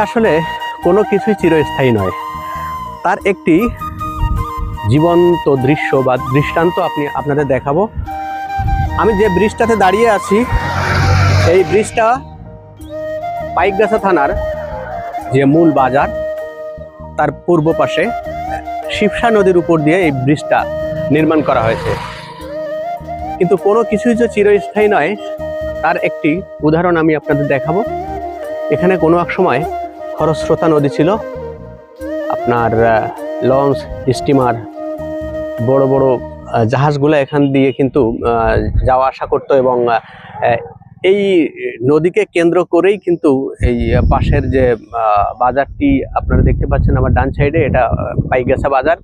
আসলে কোনো কিছুই চিরস্থায়ী নয়। তার একটি জীবন্ত দৃশ্য বা দৃষ্টান্ত আপনাদের দেখাবো। আমি যে ব্রিজটাতে দাঁড়িয়ে আছি, এই ব্রিজটা পাইকগাছা থানার যে মূল বাজার, তার পূর্ব পাশে শিবসা নদীর উপর দিয়ে এই ব্রিজটা নির্মাণ করা হয়েছে। কিন্তু কোনো কিছুই যে চিরস্থায়ী নয়, তার একটি উদাহরণ আমি আপনাদের দেখাবো। এখানে কোনো এক সময় খরস্রোতা নদী ছিল। আপনার লঞ্চ, স্টিমার, বড় বড় জাহাজগুলো এখান দিয়ে কিন্তু যাওয়া আসা করতো, এবং এই নদীকে কেন্দ্র করেই কিন্তু এই পাশের যে বাজারটি আপনারা দেখতে পাচ্ছেন আমার ডান সাইডে, এটা পাইকগাছা বাজার।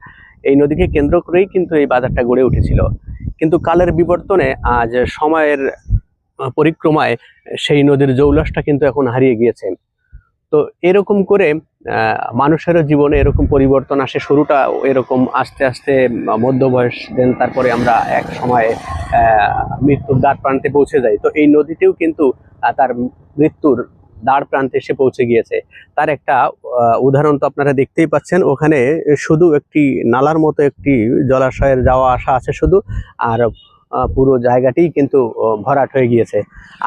এই নদীকে কেন্দ্র করেই কিন্তু এই বাজারটা গড়ে উঠেছিল। কিন্তু কালের বিবর্তনে, আজ সময়ের পরিক্রমায় সেই নদীর জৌলসটা কিন্তু এখন হারিয়ে গিয়েছে। তো এরকম করে মানুষেরও জীবনে এরকম পরিবর্তন আসে। শুরুটা এরকম, আস্তে আস্তে মধ্য বয়স, দেন তারপরে আমরা এক সময় মৃত্যুর দ্বার প্রান্তে পৌঁছে যাই। তো এই নদীতেও কিন্তু তার মৃত্যুর দ্বার প্রান্তে এসে পৌঁছে গিয়েছে। তার একটা উদাহরণ তো আপনারা দেখতেই পাচ্ছেন। ওখানে শুধু একটি নালার মতো একটি জলাশয়ের যাওয়া আসা আছে শুধু, আর পুরো জায়গাটি কিন্তু ভরাট হয়ে গিয়েছে।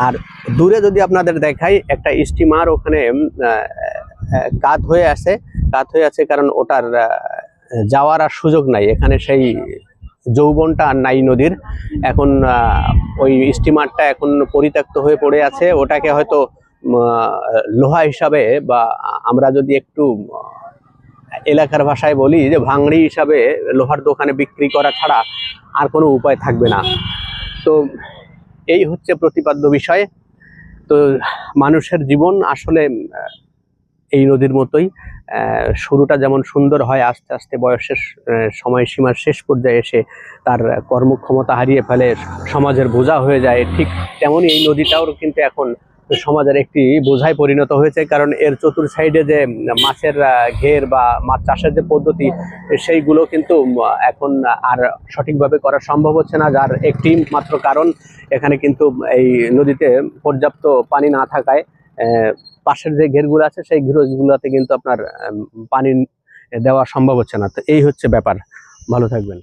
আর দূরে যদি আপনাদের দেখাই, একটা স্টিমার ওখানে কাত হয়ে আছে, কারণ ওটার যাওয়ার আর সুযোগ নাই। এখানে সেই যৌবনটা আর নাই নদীর। এখন ওই স্টিমারটা এখন পরিত্যক্ত হয়ে পড়ে আছে। ওটাকে হয়তো লোহা হিসাবে, বা আমরা যদি একটু এলাকার ভাষায় বলি যে ভাঙড়ি হিসাবে, লোহার দোকানে বিক্রি করা ছাড়া আর কোনো উপায় থাকবে না। তো এই হচ্ছে প্রতিপাদ্য বিষয়। তো মানুষের জীবন আসলে এই নদীর মতোই। শুরুটা যেমন সুন্দর হয়, আস্তে আস্তে বয়সের সময়সীমার শেষ পর্যায়ে এসে তার কর্মক্ষমতা হারিয়ে ফেলে, সমাজের বোঝা হয়ে যায়। ঠিক তেমনই এই নদীটাও কিন্তু এখন সমাজের একটি বোঝায় পরিণত হয়েছে। কারণ এর চতুর সাইডে যে মাছের ঘের বা মাছ চাষের যে পদ্ধতি, সেইগুলো কিন্তু এখন আর সঠিকভাবে করা সম্ভব হচ্ছে না। যার একটি মাত্র কারণ, এখানে কিন্তু এই নদীতে পর্যাপ্ত পানি না থাকায় পাশের যে ঘেরগুলো আছে, সেই ঘেরগুলোতে কিন্তু আপনার পানি দেওয়া সম্ভব হচ্ছে না। তো এই হচ্ছে ব্যাপার। ভালো থাকবেন।